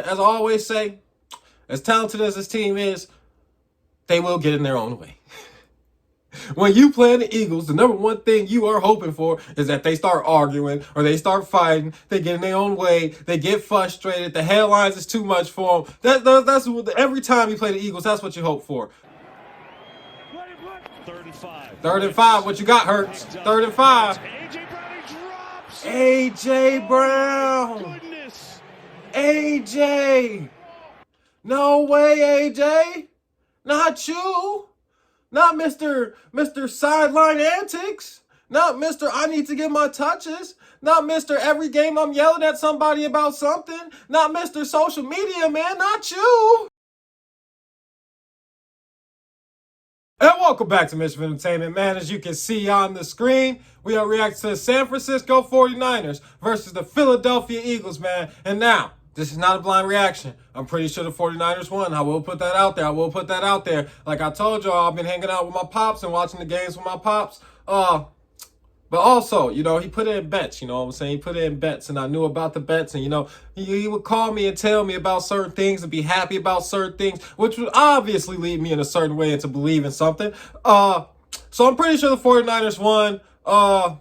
as I always say, as talented as this team is, they will get in their own way. When you play the Eagles, the number one thing you are hoping for is that they start arguing or they start fighting. They get in their own way. They get frustrated. The headlines is too much for them. That's every time you play the Eagles, that's what you hope for. 3rd and 5. 3rd and 5. What you got, Hurts? 3rd and 5. A.J. Brown. A.J. No way, A.J. Not you. Not Mr. Sideline Antics. Not Mr. I need to get my touches. Not Mr. Every game I'm yelling at somebody about something. Not Mr. Social Media, man. Not you. And welcome back to Mischief Entertainment, man. As you can see on the screen, we are reacting to the San Francisco 49ers versus the Philadelphia Eagles, man. And now, this is not a blind reaction. I'm pretty sure the 49ers won. I will put that out there. Like I told y'all, I've been hanging out with my pops and watching the games with my pops. But also, he put in bets, you know what I'm saying? He put in bets, and I knew about the bets, and, he would call me and tell me about certain things and be happy about certain things, which would obviously lead me in a certain way into believing something. So I'm pretty sure the 49ers won. I'm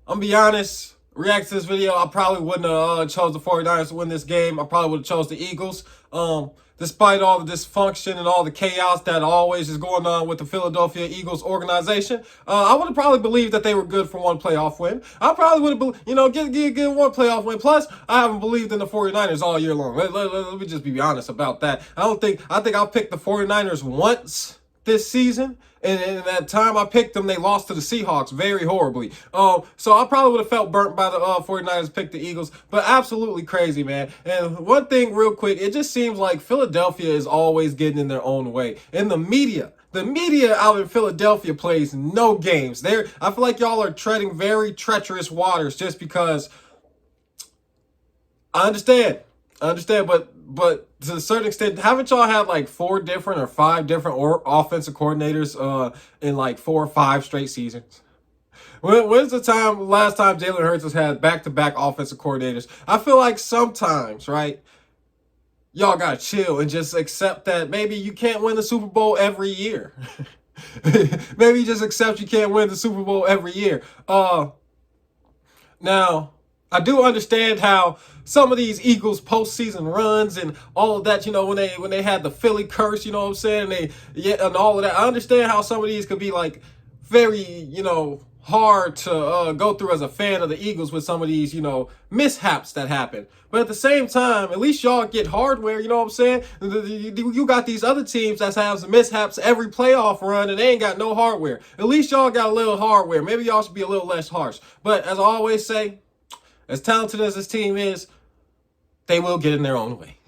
gonna be honest, react to this video, I probably wouldn't have chose the 49ers to win this game. I probably would have chose the Eagles. Despite all the dysfunction and all the chaos that always is going on with the Philadelphia Eagles organization, I would have probably believed that they were good for one playoff win. I probably would have, get one playoff win. Plus, I haven't believed in the 49ers all year long. Let me just be honest about that. I think I picked the 49ers once this season. And in that time I picked them, they lost to the Seahawks very horribly. So I probably would have felt burnt by the 49ers pick the Eagles. But absolutely crazy, man. And one thing real quick, it just seems like Philadelphia is always getting in their own way. And the media out in Philadelphia plays no games. I feel like y'all are treading very treacherous waters just because I understand, but to a certain extent, haven't y'all had like 4 different or 5 different offensive coordinators in like 4 or 5 straight seasons? When's the last time Jalen Hurts has had back-to-back offensive coordinators? I feel like sometimes, right, y'all gotta chill and just accept that maybe you can't win the Super Bowl every year. Maybe you just accept you can't win the Super Bowl every year. Now, I do understand how some of these Eagles postseason runs and all of that, when they had the Philly curse, you know what I'm saying, and all of that. I understand how some of these could be like very, hard to go through as a fan of the Eagles with some of these, mishaps that happen. But at the same time, at least y'all get hardware, you know what I'm saying? You got these other teams that have some mishaps every playoff run and they ain't got no hardware. At least y'all got a little hardware. Maybe y'all should be a little less harsh. But as I always say, as talented as this team is, they will get in their own way.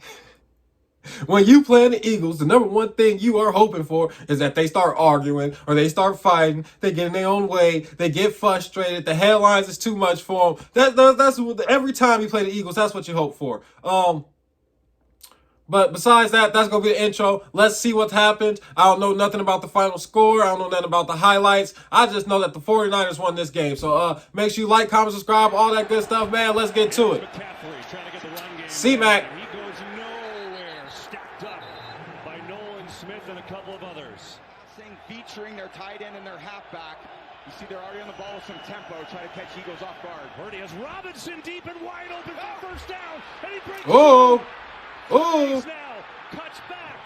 When you play the Eagles, the number one thing you are hoping for is that they start arguing or they start fighting. They get in their own way. They get frustrated. The headlines is too much for them. That's every time you play the Eagles, that's what you hope for. But besides that, that's going to be the intro. Let's see what happened. I don't know nothing about the final score. I don't know nothing about the highlights. I just know that the 49ers won this game. So make sure you like, comment, subscribe, all that good stuff, man. Let's get to it. C-Mac. He goes nowhere. Stacked up by Nolan Smith and a couple of others. Featuring their tight end and their halfback. You see they're already on the ball with some tempo. Try to catch Eagles off guard. Purdy has Robinson deep and wide open for first down. And he breaks Oh, now cuts back.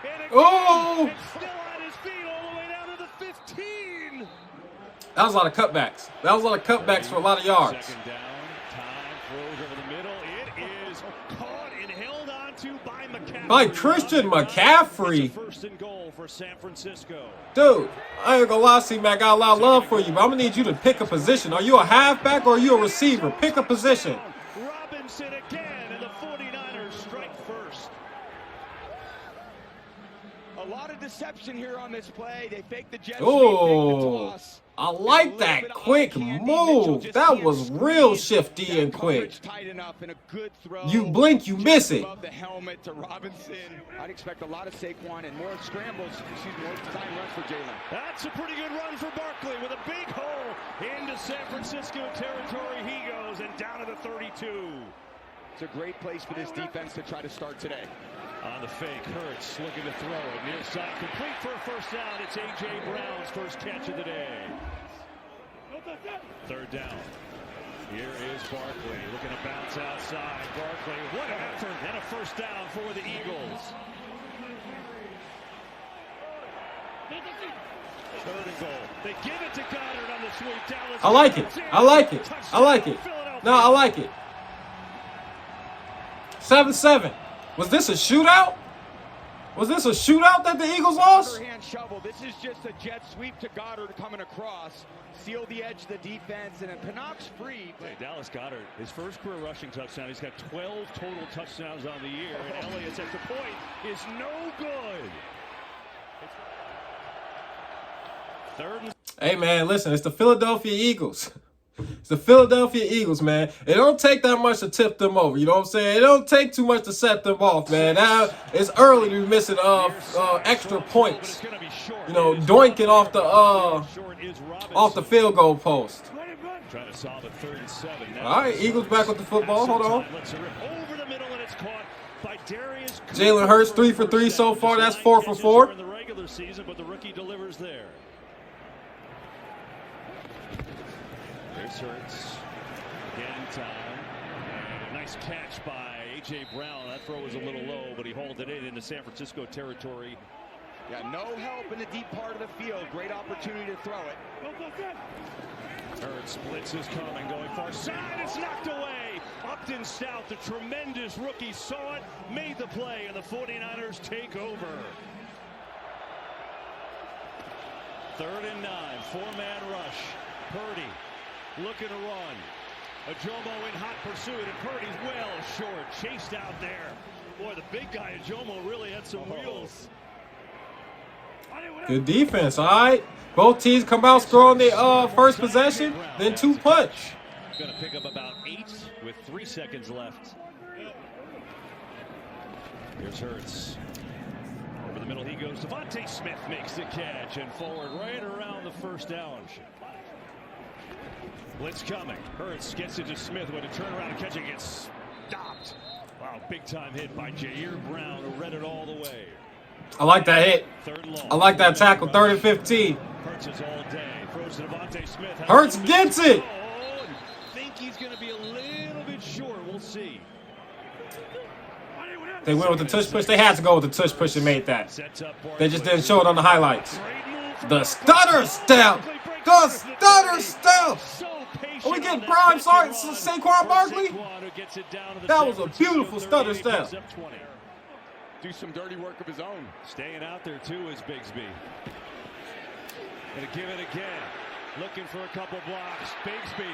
And oh, it's still on his feet all the way down to the 15. that was a lot of cutbacks. That was a lot of cutbacks for a lot of yards. Second down. Time throws over the middle. It is caught and held onto by McCaffrey. By Christian McCaffrey. It's a 1st and goal for San Francisco. Dude, I ain't gonna lie, C-Mac, I got a lot of love for you, but I'm gonna need you to pick a position. Are you a halfback or are you a receiver? Pick a position. Robinson again, and the 49ers strike first. A lot of deception here on this play. They fake the jet sweep, Oh, I like that quick move. That was real shifty and quick. You blink, you miss it. The helmet to Robinson. I'd expect a lot of Saquon and more scrambles. More design runs for Jalen. That's a pretty good run for Barkley with a big hole into San Francisco territory. He goes and down to the 32. It's a great place for this defense to try to start today. On the fake, Hurts looking to throw it. Near side, complete for a first down. It's A.J. Brown's first catch of the day. Third down. Here is Barkley looking to bounce outside. Barkley, what an effort, and a first down for the Eagles. Third and goal. They give it to Goddard on the sweep. Dallas. I like it. I like it. I like it. No, I like it. 7-7. Was this a shootout? Was this a shootout that the Eagles lost? Underhand shovel. This is just a jet sweep to Goddard coming across. Seal the edge of the defense, and then Pinnock's free. Hey, Dallas Goddard, his first career rushing touchdown. He's got 12 total touchdowns on the year, and Elliott's extra point is no good. Third and... Hey, man, listen, it's the Philadelphia Eagles. It's the Philadelphia Eagles, man. It don't take that much to tip them over. You know what I'm saying? It don't take too much to set them off, man. Now it's early to be missing extra points. You know, doinking off the field goal post. Trying to solve it 3rd and 7. All right, Eagles back with the football. Hold on. Over the middle, and it's caught by Darius. Jalen Hurts 3 for 3 so far. That's 4 for 4. In the regular season, but the rookie delivers there. There's Hurts. Again, time. And a nice catch by A.J. Brown. That throw was a little low, but he hauled it into San Francisco territory. Yeah, no help in the deep part of the field. Great opportunity to throw it. Hurts blitz is coming, going far side. It's knocked away. Upton Stout, the tremendous rookie, saw it, made the play, and the 49ers take over. 3rd and 9, 4-man rush. Purdy looking to run. Ajomo in hot pursuit, and Purdy's well short. Chased out there. Boy, the big guy, Ajomo, really had some wheels. Good defense, all right. Both teams come out scoring the first possession, then 2 punch. Going to pick up about 8 with 3 seconds left. Here's Hurts. Over the middle he goes. Devontae Smith makes the catch and forward right around the first down. Blitz coming. Hurts gets it to Smith with a turnaround and catch. It gets stopped. Wow, big time hit by Jair Brown, who read it all the way. I like that hit. I like that tackle. 3rd and 15. Hurts is all day. Throws to Devontae Smith. Hurts gets it. Think he's going to be a little bit short. We'll see. They went with the tush push. They had to go with the tush push and made that. They just didn't show it on the highlights. The stutter step. The stutter step. Are we getting prime Saquon Barkley? That was a beautiful stutter step. Do some dirty work of his own. Staying out there too is Bigsby. Gonna give it again. Looking for a couple blocks. Bigsby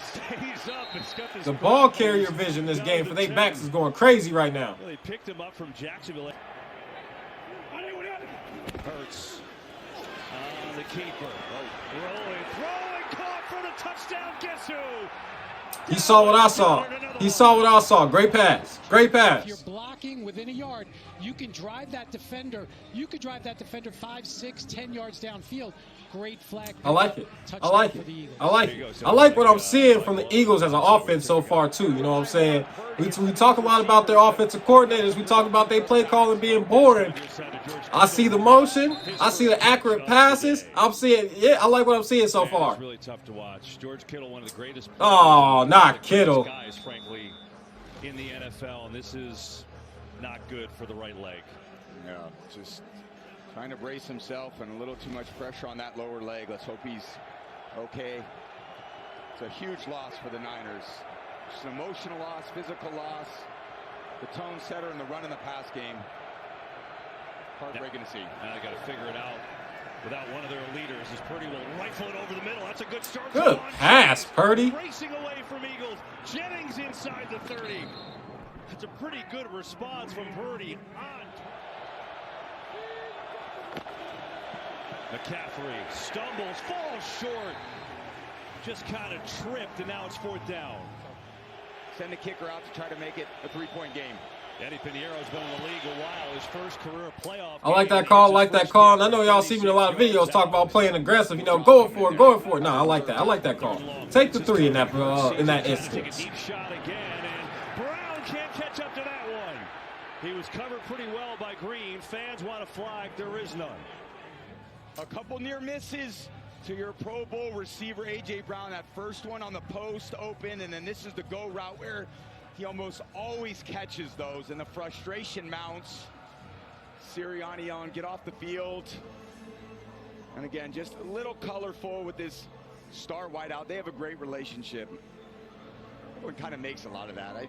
stays up. It's got this the ball carrier vision this game for their backs is going crazy right now. Well, they picked him up from Jacksonville. Hurts on the keeper. Rolling, throwing, caught for the touchdown. Guess who? He saw what I saw. He saw what I saw. Great pass. Great pass. If you're blocking within a yard, you can drive that defender. You could drive that defender 5, 6, 10 yards downfield. Great flag. I like it. I like it. I like it. I like what I'm seeing from the Eagles as an offense so far too. You know what I'm saying? We talk a lot about their offensive coordinators. We talk about their play calling being boring. I see the motion. I see the accurate passes. I'm seeing. Yeah, I like what I'm seeing so far. It's really tough to watch. George Kittle, one of the greatest. Oh, not Kittle. Guys, frankly, in the NFL, and this is not good for the right leg. Yeah, just trying to brace himself and a little too much pressure on that lower leg. Let's hope he's okay. It's a huge loss for the Niners. It's an emotional loss, physical loss. The tone setter in the run in the pass game. Heartbreaking to see. Now they got to figure it out without one of their leaders. As Purdy will rifle it over the middle. That's a good start. Good pass, Purdy. Racing away from Eagles. Jennings inside the 30. That's a pretty good response from Purdy. McCaffrey stumbles, falls short. Just kind of tripped, and now it's 4th down. Send the kicker out to try to make it a 3-point game. Eddie Piñeiro's been in the league a while. His first career playoff. I like that call. Like that call. And I know y'all see me in a lot of videos talk about playing aggressive. You know, going for it, going for it. Nah, I like that. I like that call. Take the 3 in that instance. Deep shot again, and Brown He was covered pretty well by Green. Fans want a flag. There is none. A couple near misses to your Pro Bowl receiver, A.J. Brown. That first one on the post open, and then this is the go route where he almost always catches those, and the frustration mounts. Sirianni on, get off the field. And again, just a little colorful with this star wideout. They have a great relationship. Everyone kind of makes a lot of that. I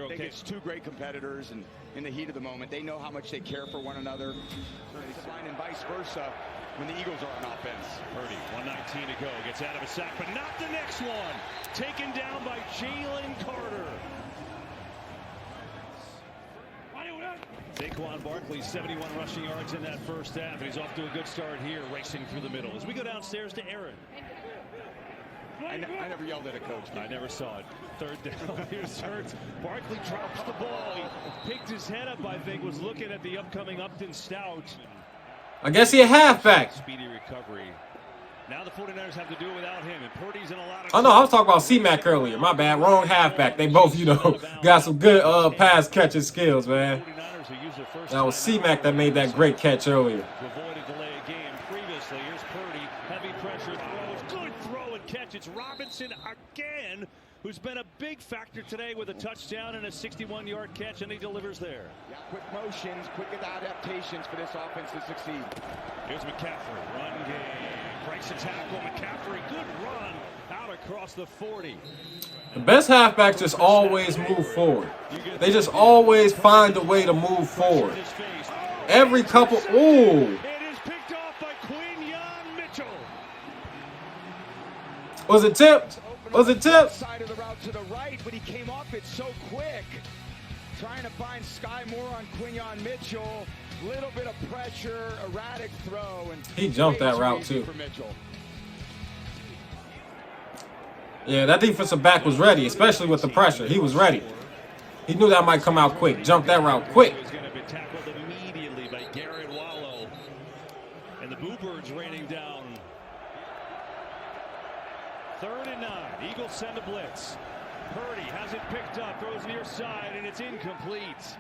think it's two great competitors, and in the heat of the moment, they know how much they care for one another. And vice versa when the Eagles are on offense. Purdy, 1:19 to go, gets out of a sack, but not the next one. Taken down by Jalen Carter. Saquon Barkley, 71 rushing yards in that first half, and he's off to a good start here, racing through the middle. As we go downstairs to Aaron. I never yelled at a coach. I never saw it. Third down. Here's Hurts. Barkley drops the ball. He picked his head up, I think, was looking at the upcoming Upton Stout. I guess he a halfback. Speedy recovery. Now the 49ers have to do it without him, and Purdy's in a lot of... Oh, no, I was talking about C-Mac earlier. My bad. Wrong halfback. They both, got some good pass catching skills, man. That was C-Mac that made that great catch earlier. To avoid a delay of game previously. Here's Purdy. Heavy pressure throws. Good throw and catch. It's Robinson again, who's been a big factor today with a touchdown and a 61-yard catch, and he delivers there. Yeah, quick motions, quick adaptations for this offense to succeed. Here's McCaffrey. Run game. Breaks a tackle. McCaffrey. Good run out across the 40. The best halfbacks just always move forward. They just always find a way to move forward. Every couple, ooh. It is picked off by Quinyon Mitchell. Was it tipped? Was it tipped? Side of the route to the right, but he came off it so quick. Trying to find Sky Moore on Quinyon Mitchell. Little bit of pressure, erratic throw, and he jumped that route too. Yeah, that defensive back was ready, especially with the pressure. He was ready. He knew that might come out quick. Jumped that route quick. He's going to be tackled immediately by Garrett Wallow. And the Bluebirds raining down. 3rd and 9. Eagles send a blitz. Purdy has it picked up, throws near side, and it's incomplete.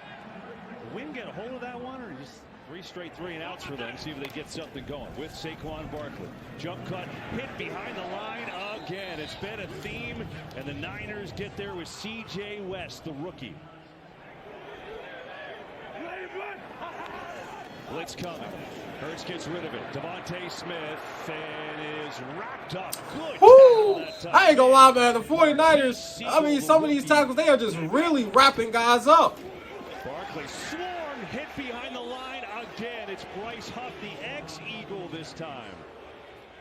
The Wind get a hold of that one, or just 3 straight 3-and-outs for them? See if they get something going with Saquon Barkley. Jump cut, hit behind the line again. It's been a theme, and the Niners get there with C.J. West, the rookie. Blitz coming. Hurts gets rid of it. Devontae Smith and is wrapped up. Good. Woo! I ain't gonna lie, man. The 49ers, I mean, some of these tackles, they are just really wrapping guys up. Barkley swarmed, hit behind the line again. It's Bryce Huff, the ex-Eagle this time.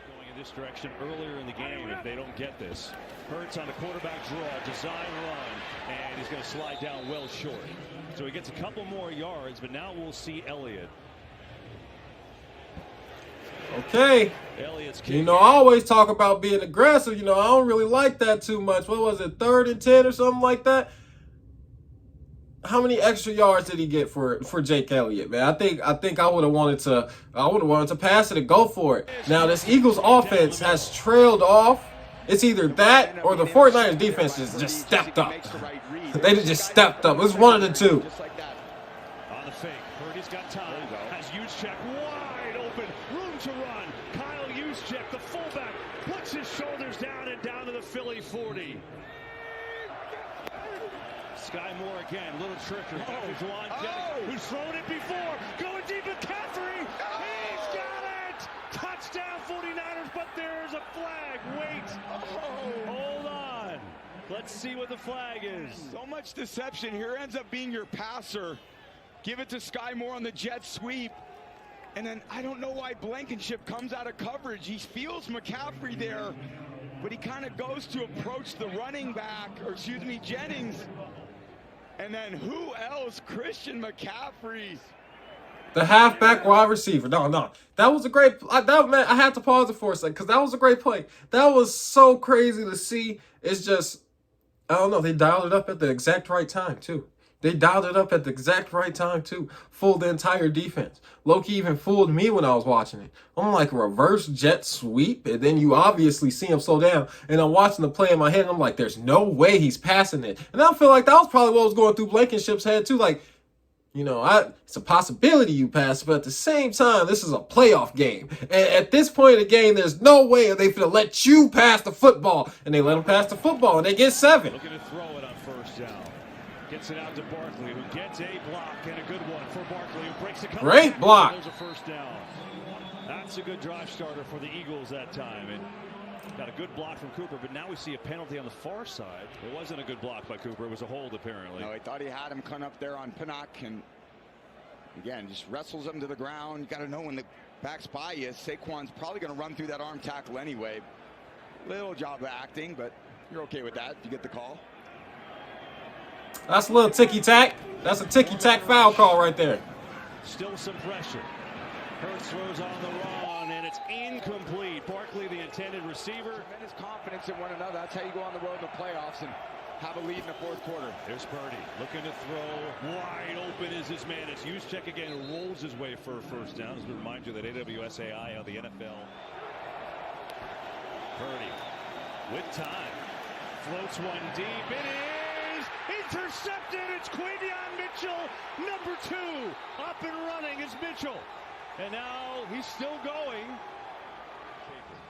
Going in this direction earlier in the game if they don't get this. Hurts on a quarterback draw, design run, and he's going to slide down well short. So he gets a couple more yards, but now we'll see Elliott. Okay. I always talk about being aggressive. I don't really like that too much. What was it, 3rd and 10 or something like that? How many extra yards did he get for Jake Elliott, man? I think I would have wanted to pass it and go for it. Now this Eagles offense has trailed off. It's either that or the 49ers defense just stepped up. They just stepped up. It was one of the two. On the fake, Purdy's got time. Has Juszczyk wide open, room to run. Kyle Juszczyk, the fullback, puts his shoulders down and down to the Philly 40. Sky Moore again, little trickery. Who's thrown it before. Going deep, McCaffrey. He's got it. Touchdown 49ers, but there's a flag. Wait. Hold on. Let's see what the flag is. So much deception here. Ends up being your passer. Give it to Sky Moore on the jet sweep. And then I don't know why Blankenship comes out of coverage. He feels McCaffrey there, but he kind of goes to approach the running back, or excuse me, Jennings. And then who else? Christian McCaffrey. The halfback wide receiver. No. That was a great I had to pause it for a second because that was a great play. That was so crazy to see. It's just, I don't know. They dialed it up at the exact right time, too. Fooled the entire defense. Loki even fooled me when I was watching it. I'm like, reverse jet sweep, and then you obviously see him slow down. And I'm watching the play in my head, and I'm like, there's no way he's passing it. And I feel like that was probably what was going through Blankenship's head, too. Like, You know, it's a possibility you pass, but at the same time, this is a playoff game. And at this point in the game, there's no way they finna let you pass the football. And they let them pass the football, and they get 7. Looking to throw it on first down. Gets it out to Barkley, who gets a block, and a good one for Barkley, who breaks a couple. Great block. There's a first down. That's a good drive starter for the Eagles that time. And got a good block from Cooper, but now we see a penalty on the far side. It wasn't a good block by Cooper. It was a hold, apparently. No, he thought he had him come up there on Pinnock, and again, just wrestles him to the ground. You got to know when the back's by you. Saquon's probably going to run through that arm tackle anyway. Little job of acting, but you're okay with that. You get the call. That's a little ticky-tack. That's a ticky-tack foul call right there. Still some pressure. Hurts throws on the run, and it's incomplete. Barkley, the intended receiver. Tremendous confidence in one another. That's how you go on the road in the playoffs and have a lead in the fourth quarter. Here's Purdy looking to throw. Wide open is his man. It's Juszczyk again, rolls his way for a first down. As we remind you that AWSAI of the NFL. Purdy with time. Floats one deep. It is intercepted. It's Quinyon Mitchell, number 2. Up and running is Mitchell. And now he's still going.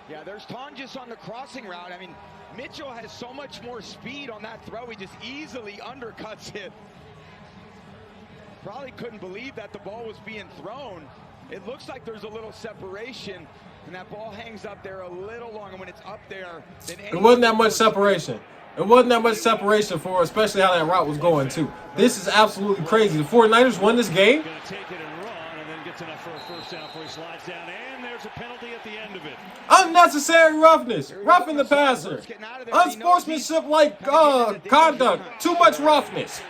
Yeah, there's Tonjes on the crossing route. I mean, Mitchell has so much more speed on that throw. He just easily undercuts it. Probably couldn't believe that the ball was being thrown. It looks like there's a little separation, and that ball hangs up there a little long. And when it's up there, then it wasn't that much separation. It wasn't that much separation for, especially how that route was going, too. This is absolutely crazy. The 49ers won this game. Going to take it and run, and then gets enough for a first down before he slides down. And there's a penalty at the end of it. Unnecessary roughness. Roughing the passer. Unsportsmanship-like conduct. Too much roughness.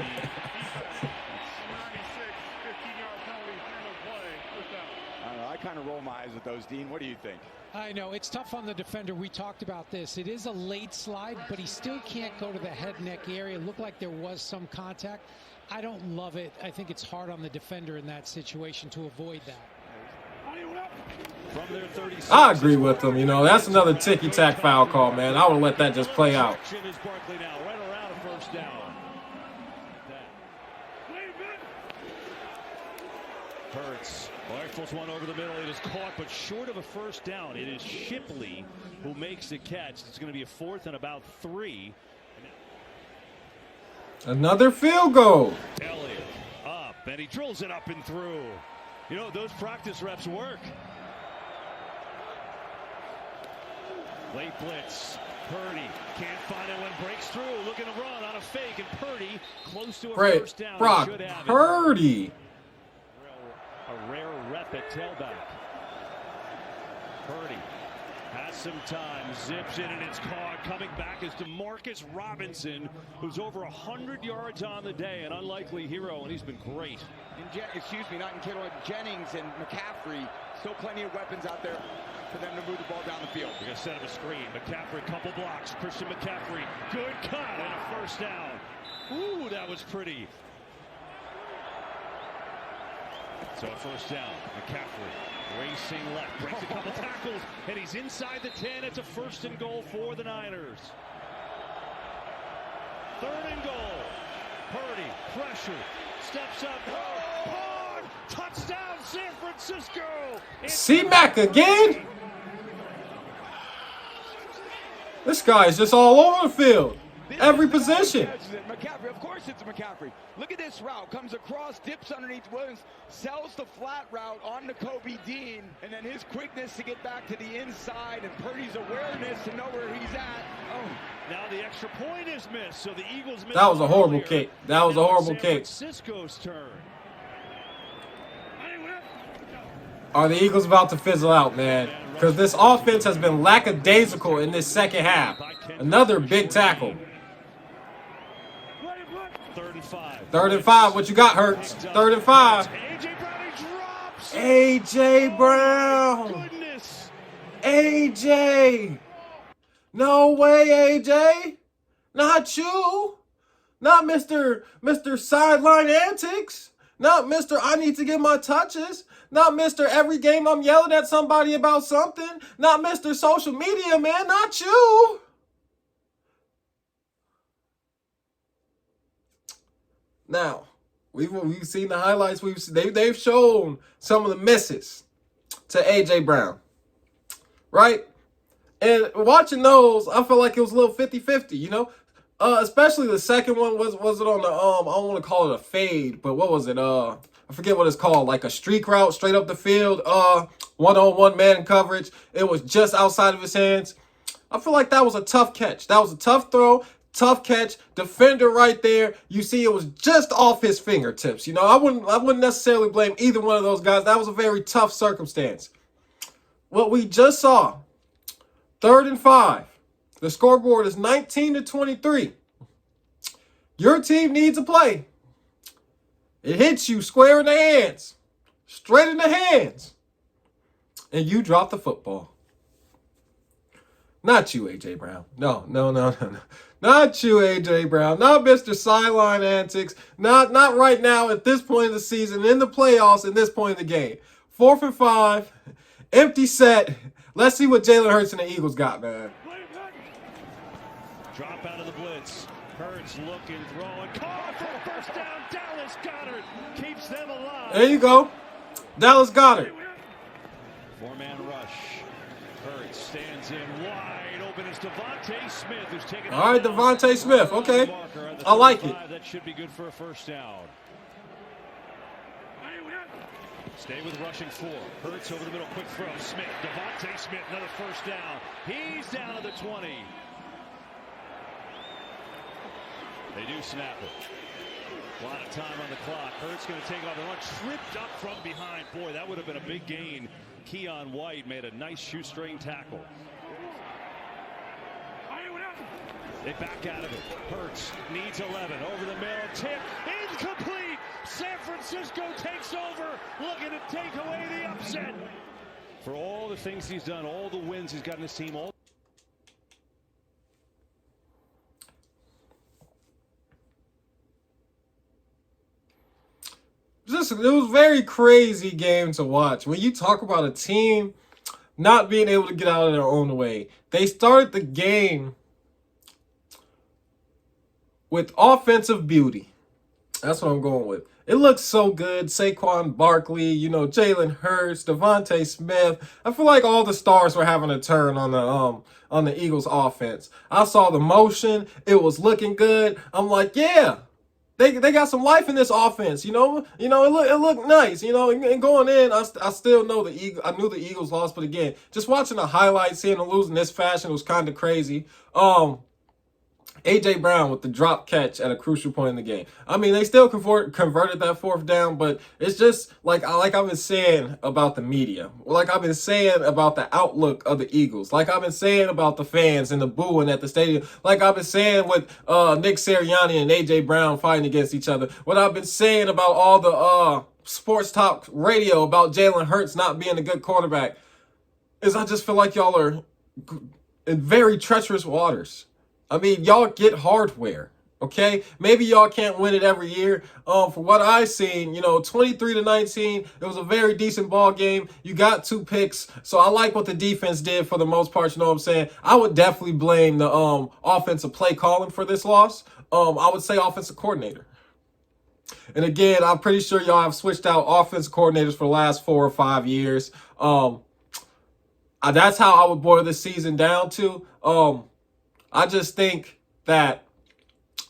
I kind of roll my eyes with those, Dean. What do you think? I know it's tough on the defender. We talked about this. It is a late slide, but he still can't go to the head neck area. It looked like there was some contact. I don't love it. I think it's hard on the defender in that situation to avoid that. From their 36, I agree with him. You know, that's another ticky-tack foul call, man. I would let that just play out. Is Barkley now right around a first down. Hurts rifles one over the middle. It is caught, but short of a first down. It is Shipley who makes the catch. It's going to be a 4th and about 3. Another field goal. Elliott up, and he drills it up and through. You know, those practice reps work. Late blitz. Purdy can't find it when breaks through. Looking to run on a fake, and Purdy close to a first down. Brock Purdy. A rare rep at tailback. Purdy has some time, zips in, and it's caught. Coming back is DeMarcus Robinson, who's over 100 yards on the day, an unlikely hero, and he's been great. Not in Kittle, Jennings and McCaffrey. Still plenty of weapons out there for them to move the ball down the field. We're going to set up a screen. McCaffrey, couple blocks. Christian McCaffrey, good cut, and a first down. Ooh, that was pretty. So a first down. McCaffrey racing left, breaks a couple tackles, and he's inside the 10. It's a 1st and goal for the Niners. 3rd and goal. Purdy, pressure, steps up. Oh, touchdown, San Francisco. C-Mac again? This guy is just all over the field. Every position. McCaffrey, of course it's McCaffrey. Look at this route. Comes across, dips underneath Williams, sells the flat route on to Kobe Dean, and then his quickness to get back to the inside and Purdy's awareness to know where he's at. Oh. Now the extra point is missed, so the Eagles missed. That was a horrible kick. That was a horrible kick. San Francisco's turn. Are the Eagles about to fizzle out, man? Because this offense has been lackadaisical in this second half. Another big tackle. 3rd and 5. 3rd and 5. What you got, Hurts? 3rd and 5. A.J. Brown, he drops. A.J. Brown. Goodness. A.J. No way, A.J. Not you. Not Mr. Sideline Antics. Not Mr. I need to get my touches. Not Mr. Every game I'm yelling at somebody about something. Not Mr. Social Media, man. Not you. Now, We've seen the highlights. They've shown some of the misses to AJ Brown, right? And watching those, I feel like it was a little 50-50, you know? Especially the second one was it on the I don't want to call it a fade, but what was it? I forget what it's called, like a streak route straight up the field, one-on-one man coverage. It was just outside of his hands. I feel like that was a tough catch. That was a tough throw, tough catch. Defender right there. You see, it was just off his fingertips. You know, I wouldn't necessarily blame either one of those guys. That was a very tough circumstance. What we just saw, 3rd and 5. The scoreboard is 19-23. Your team needs a play. It hits you square in the hands, straight in the hands, and you drop the football. Not you, AJ Brown. No. Not you, AJ Brown. Not Mr. Sideline Antics. Not right now at this point in the season, in the playoffs, at this point in the game. 4th and 5, empty set. Let's see what Jalen Hurts and the Eagles got, man. Drop out of the blitz. Hurts looking, throwing. Caught for a first down. Dallas Goedert keeps them alive. There you go. Dallas Goedert. 4-man rush. Hurts stands in wide open. It's Devontae Smith who's taking. All right, Devontae Smith. Okay. I like it. That should be good for a first down. Stay with rushing 4. Hurts over the middle, quick throw. Smith, Devontae Smith, another first down. He's down to the 20. They do snap it. A lot of time on the clock. Hurts going to take off the run. Tripped up from behind. Boy, that would have been a big gain. Keon White made a nice shoestring tackle. They back out of it. Hurts needs 11. Over the middle. Tip. Incomplete. San Francisco takes over. Looking to take away the upset. For all the things he's done, all the wins he's got in his team, all it was a very crazy game to watch. When you talk about a team not being able to get out of their own way, they started the game with offensive beauty. That's what I'm going with. It looks so good. Saquon Barkley, you know, Jalen Hurts, Devontae Smith. I feel like all the stars were having a turn on the Eagles offense. I saw the motion. It was looking good. I'm like, yeah. They got some life in this offense, you know. It looked nice, you know. And going in, I still know I knew the Eagles lost, but again, just watching the highlights, seeing them lose in this fashion was kind of crazy. AJ Brown with the drop catch at a crucial point in the game. I mean, they still converted that 4th down, but it's just like I've been saying about the media, like I've been saying about the outlook of the Eagles, like I've been saying about the fans and the booing at the stadium, like I've been saying with Nick Sirianni and AJ Brown fighting against each other, what I've been saying about all the sports talk radio about Jalen Hurts not being a good quarterback, is I just feel like y'all are in very treacherous waters. I mean, y'all get hardware, okay? Maybe y'all can't win it every year. For what I've seen, you know, 23-19, it was a very decent ball game. You got 2 picks, so I like what the defense did for the most part, you know what I'm saying? I would definitely blame the offensive play calling for this loss. I would say offensive coordinator. And again, I'm pretty sure y'all have switched out offensive coordinators for the last 4 or 5 years. That's how I would boil this season down to. I just think that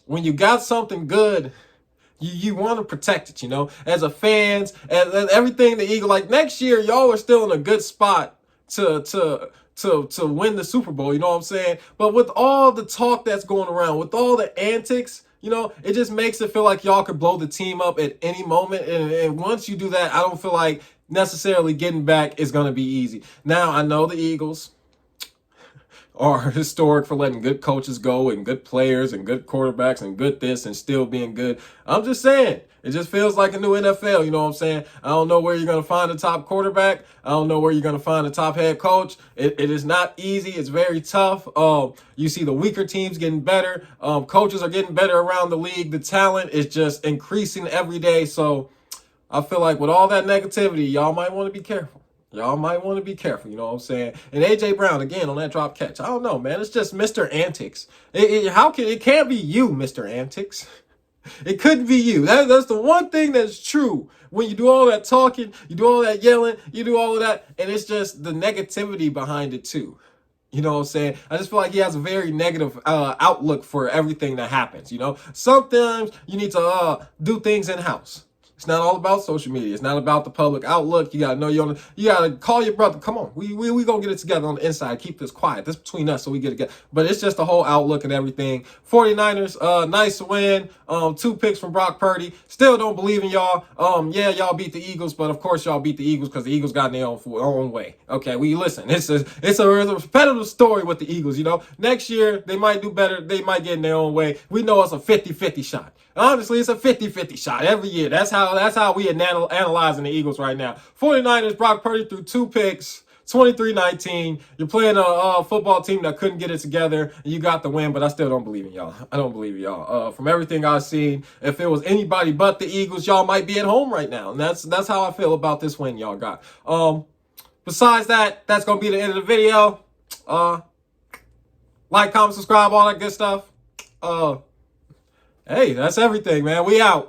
when you got something good, you want to protect it, you know, as a fans and everything the Eagle, like next year, y'all are still in a good spot to win the Super Bowl, you know what I'm saying? But with all the talk that's going around, with all the antics, you know, it just makes it feel like y'all could blow the team up at any moment. And once you do that, I don't feel like necessarily getting back is going to be easy. Now, I know the Eagles are historic for letting good coaches go and good players and good quarterbacks and good this and still being good. I'm just saying, it just feels like a new NFL, you know what I'm saying? I don't know where you're going to find a top quarterback. I don't know where you're going to find a top head coach. It is not easy. It's very tough. You see the weaker teams getting better. Coaches are getting better around the league. The talent is just increasing every day. So I feel like with all that negativity, y'all might want to be careful. Y'all might want to be careful, you know what I'm saying? And AJ Brown, again, on that drop catch. I don't know, man. It's just Mr. Antics. It can't be you, Mr. Antics. It couldn't be you. That's the one thing that's true. When you do all that talking, you do all that yelling, you do all of that, and it's just the negativity behind it too. You know what I'm saying? I just feel like he has a very negative outlook for everything that happens. You know, sometimes you need to do things in house. It's not all about social media. It's not about the public outlook. You gotta know you gotta call your brother. Come on, we gonna get it together on the inside. Keep this quiet. This between us, so we get it. But it's just the whole outlook and everything. 49ers, nice win. 2 picks from Brock Purdy. Still don't believe in y'all. Yeah, y'all beat the Eagles, but of course y'all beat the Eagles because the Eagles got in their own way. Okay, we listen. It's a repetitive story with the Eagles. You know, next year they might do better. They might get in their own way. We know it's a 50-50 shot. Honestly, it's a 50-50 shot every year. That's how we are analyzing the Eagles right now. 49ers, Brock Purdy threw 2 picks, 23-19. You're playing a football team that couldn't get it together, and you got the win, but I still don't believe in y'all. I don't believe in y'all. From everything I've seen, if it was anybody but the Eagles, y'all might be at home right now. And that's how I feel about this win y'all got. Besides that, that's going to be the end of the video. Like, comment, subscribe, all that good stuff. Hey, that's everything, man. We out.